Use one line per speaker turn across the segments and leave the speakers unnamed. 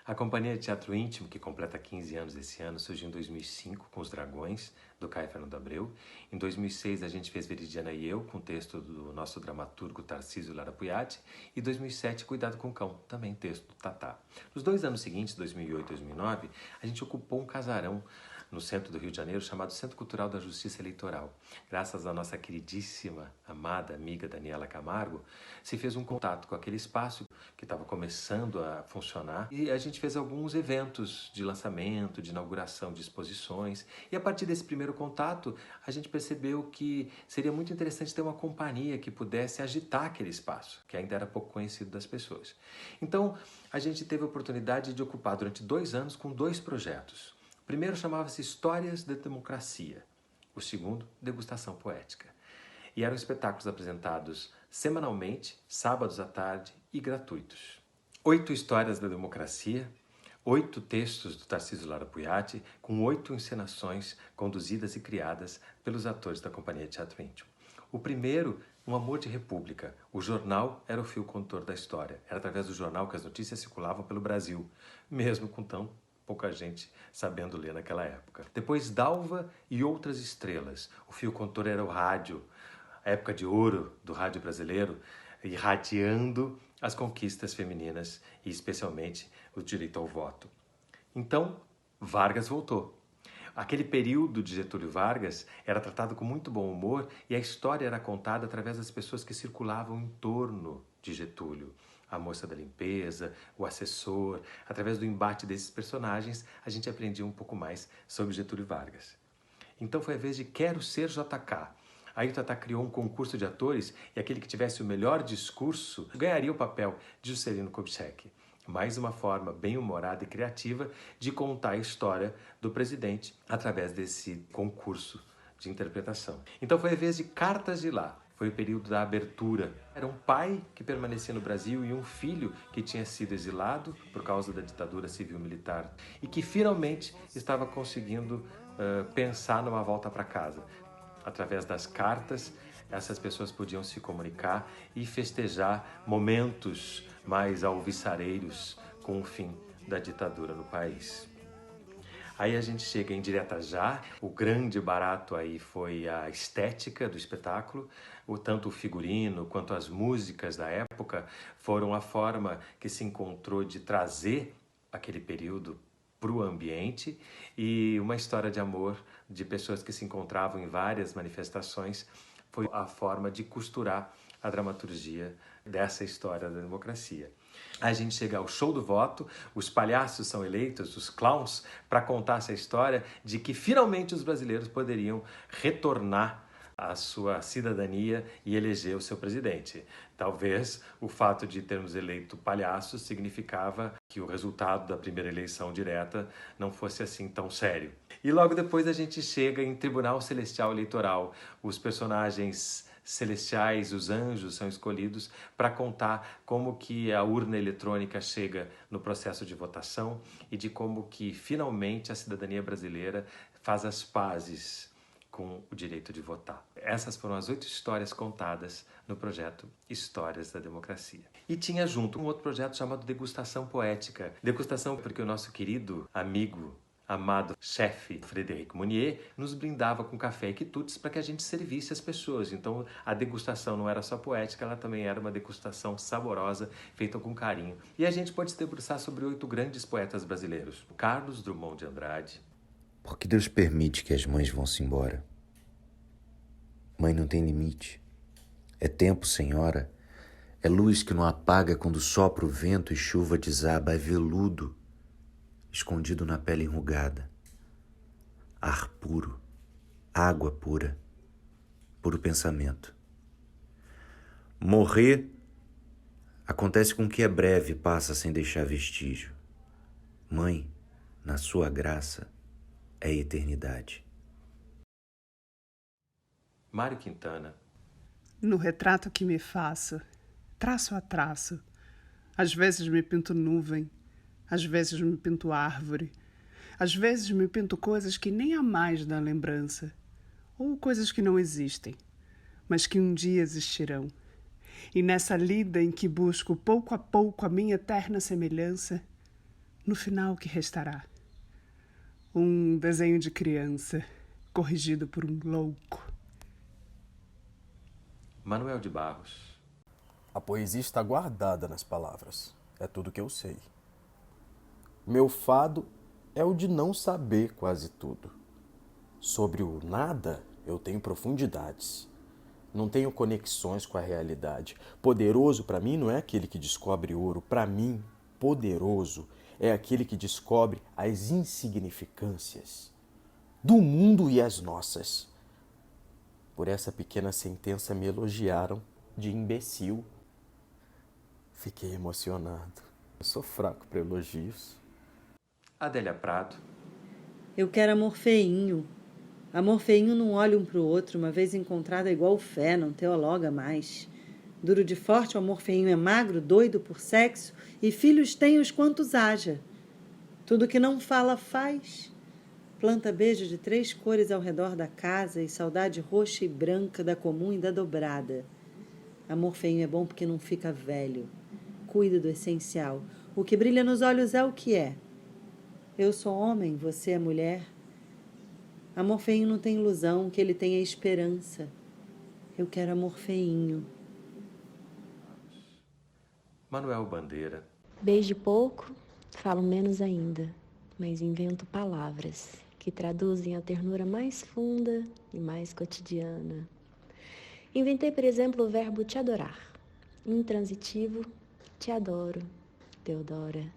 A Companhia de Teatro Íntimo, que completa 15 anos esse ano, surgiu em 2005 com Os Dragões, do Caio Fernando Abreu. Em 2006 a gente fez Veridiana e Eu, com texto do nosso dramaturgo Tarcísio Lara Puiati. E em 2007, Cuidado com o Cão, também texto do Tatá. Nos 2 anos seguintes, 2008 e 2009, a gente ocupou um casarão no centro do Rio de Janeiro, chamado Centro Cultural da Justiça Eleitoral. Graças à nossa queridíssima, amada amiga Daniela Camargo, se fez um contato com aquele espaço que estava começando a funcionar e a gente fez alguns eventos de lançamento, de inauguração de exposições. E a partir desse primeiro contato, a gente percebeu que seria muito interessante ter uma companhia que pudesse agitar aquele espaço, que ainda era pouco conhecido das pessoas. Então, a gente teve a oportunidade de ocupar durante 2 anos com 2 projetos. O primeiro chamava-se Histórias da Democracia, o segundo, Degustação Poética. E eram espetáculos apresentados semanalmente, sábados à tarde e gratuitos. 8 histórias da democracia, 8 textos do Tarcísio Lara Puiati, com 8 encenações conduzidas e criadas pelos atores da Companhia de Teatro Íntimo. O primeiro, Um Amor de República. O jornal era o fio condutor da história. Era através do jornal que as notícias circulavam pelo Brasil, mesmo com tão pouca gente sabendo ler naquela época. Depois, Dalva e Outras Estrelas. O fio condutor era o rádio, a época de ouro do rádio brasileiro, irradiando as conquistas femininas e especialmente o direito ao voto. Então, Vargas voltou. Aquele período de Getúlio Vargas era tratado com muito bom humor e a história era contada através das pessoas que circulavam em torno de Getúlio. A moça da limpeza, o assessor. Através do embate desses personagens, a gente aprendia um pouco mais sobre Getúlio Vargas. Então foi a vez de Quero Ser JK. Aí o Tatá criou um concurso de atores e aquele que tivesse o melhor discurso ganharia o papel de Juscelino Kubitschek. Mais uma forma bem humorada e criativa de contar a história do presidente através desse concurso de interpretação. Então foi a vez de Cartas de Lá. Foi o período da abertura. Era um pai que permanecia no Brasil e um filho que tinha sido exilado por causa da ditadura civil-militar e que finalmente estava conseguindo pensar numa volta para casa. Através das cartas, essas pessoas podiam se comunicar e festejar momentos mais alvissareiros com o fim da ditadura no país. Aí a gente chega em Direta Já. O grande barato aí foi a estética do espetáculo. Tanto o figurino quanto as músicas da época foram a forma que se encontrou de trazer aquele período para o ambiente e uma história de amor de pessoas que se encontravam em várias manifestações foi a forma de costurar a dramaturgia dessa história da democracia. A gente chega ao show do voto, os palhaços são eleitos, os clowns, para contar essa história de que finalmente os brasileiros poderiam retornar à sua cidadania e eleger o seu presidente. Talvez o fato de termos eleito palhaços significava que o resultado da primeira eleição direta não fosse assim tão sério. E logo depois a gente chega em Tribunal Celestial Eleitoral. Os personagens celestiais, os anjos, são escolhidos para contar como que a urna eletrônica chega no processo de votação e de como que finalmente a cidadania brasileira faz as pazes com o direito de votar. Essas foram as 8 histórias contadas no projeto Histórias da Democracia. E tinha junto um outro projeto chamado Degustação Poética. Degustação porque o nosso querido amigo, amado chefe Frederic Mounier nos brindava com café e quitutes para que a gente servisse as pessoas. Então a degustação não era só poética, ela também era uma degustação saborosa, feita com carinho. E a gente pode se debruçar sobre 8 grandes poetas brasileiros. Carlos Drummond de Andrade.
Porque Deus permite que as mães vão-se embora. Mãe não tem limite. É tempo sem hora. É luz que não apaga quando sopra o vento e chuva desaba. É veludo, escondido na pele enrugada. Ar puro, água pura, puro pensamento. Morrer acontece com o que é breve e passa sem deixar vestígio. Mãe, na sua graça, é eternidade.
Mário Quintana.
No retrato que me faço, traço a traço, às vezes me pinto nuvem, às vezes me pinto árvore, às vezes me pinto coisas que nem há mais na lembrança, ou coisas que não existem, mas que um dia existirão. E nessa lida em que busco pouco a pouco a minha eterna semelhança, No final, o que restará? Um desenho de criança, corrigido por um louco.
Manuel de Barros.
A poesia está guardada nas palavras. É tudo que eu sei. Meu fado é o de não saber quase tudo. Sobre o nada, eu tenho profundidades. Não tenho conexões com a realidade. Poderoso, para mim, não é aquele que descobre ouro. Para mim, poderoso é aquele que descobre as insignificâncias do mundo e as nossas. Por essa pequena sentença me elogiaram de imbecil. Fiquei emocionado. Eu sou fraco para elogios.
Adélia Prado.
Eu quero amor feinho. Amor feinho não olha um pro outro, uma vez encontrado é igual fé, não teologa mais. Duro de forte, o amor feinho é magro, doido por sexo, e filhos tem os quantos haja. Tudo que não fala, faz. Planta beijo de 3 cores ao redor da casa e saudade roxa e branca da comum e da dobrada. Amor feinho é bom porque não fica velho. Cuida do essencial. O que brilha nos olhos é o que é. Eu sou homem, você é mulher. Amor feinho não tem ilusão, o que ele tem é esperança. Eu quero amor feinho.
Manuel Bandeira.
Beijo pouco, falo menos ainda, mas invento palavras que traduzem a ternura mais funda e mais cotidiana. Inventei, por exemplo, o verbo te adorar. Intransitivo, te adoro, Teodora.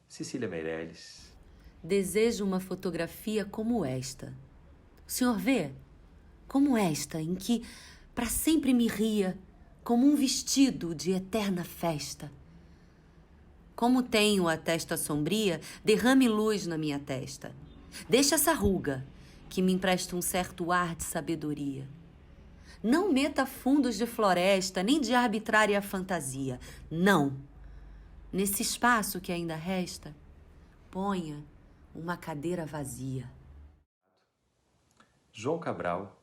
Cecília Meirelles.
Desejo uma fotografia como esta. O senhor vê? Como esta, em que para sempre me ria, como um vestido de eterna festa. Como tenho a testa sombria, derrame luz na minha testa. Deixa essa ruga, que me empresta um certo ar de sabedoria. Não meta fundos de floresta, nem de arbitrária fantasia. Não. Nesse espaço que ainda resta, ponha uma cadeira vazia.
João Cabral.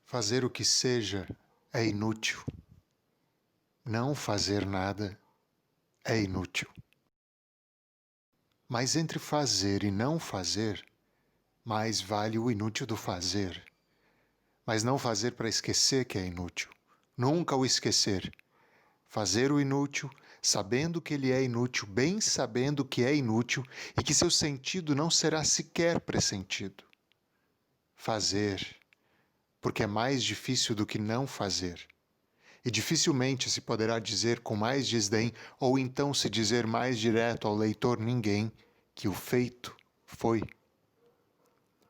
Fazer o que seja é inútil. Não fazer nada é inútil. Mas entre fazer e não fazer, mais vale o inútil do fazer. Mas não fazer para esquecer que é inútil. Nunca o esquecer. Fazer o inútil, sabendo que ele é inútil, bem sabendo que é inútil e que seu sentido não será sequer pressentido. Fazer, porque é mais difícil do que não fazer. E dificilmente se poderá dizer com mais desdém, ou então se dizer mais direto ao leitor ninguém, que o feito foi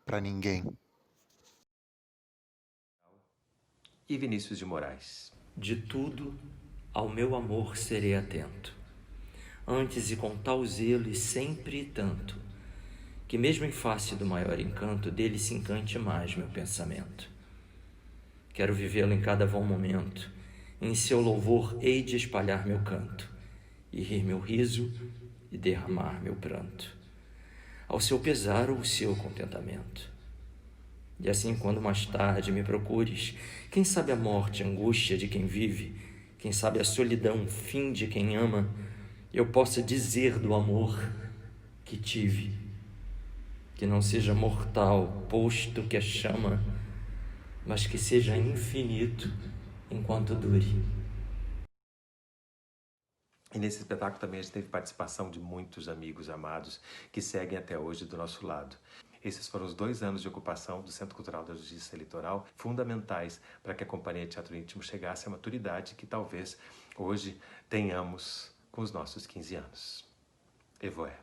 para ninguém.
E Vinícius de Moraes.
De tudo, ao meu amor serei atento, antes e com tal zelo e sempre e tanto, que mesmo em face do maior encanto, dele se encante mais meu pensamento. Quero vivê-lo em cada vão momento, em seu louvor hei de espalhar meu canto, e rir meu riso e derramar meu pranto, ao seu pesar ou o seu contentamento. E assim, quando mais tarde me procures, quem sabe a morte, a angústia de quem vive, quem sabe a solidão, fim de quem ama, eu possa dizer do amor que tive, que não seja mortal, posto que a chama, mas que seja infinito enquanto dure.
E nesse espetáculo também a gente teve participação de muitos amigos amados que seguem até hoje do nosso lado. Esses foram os 2 anos de ocupação do Centro Cultural da Justiça Eleitoral, fundamentais para que a Companhia Teatro Íntimo chegasse à maturidade que talvez hoje tenhamos com os nossos 15 anos. Evoé.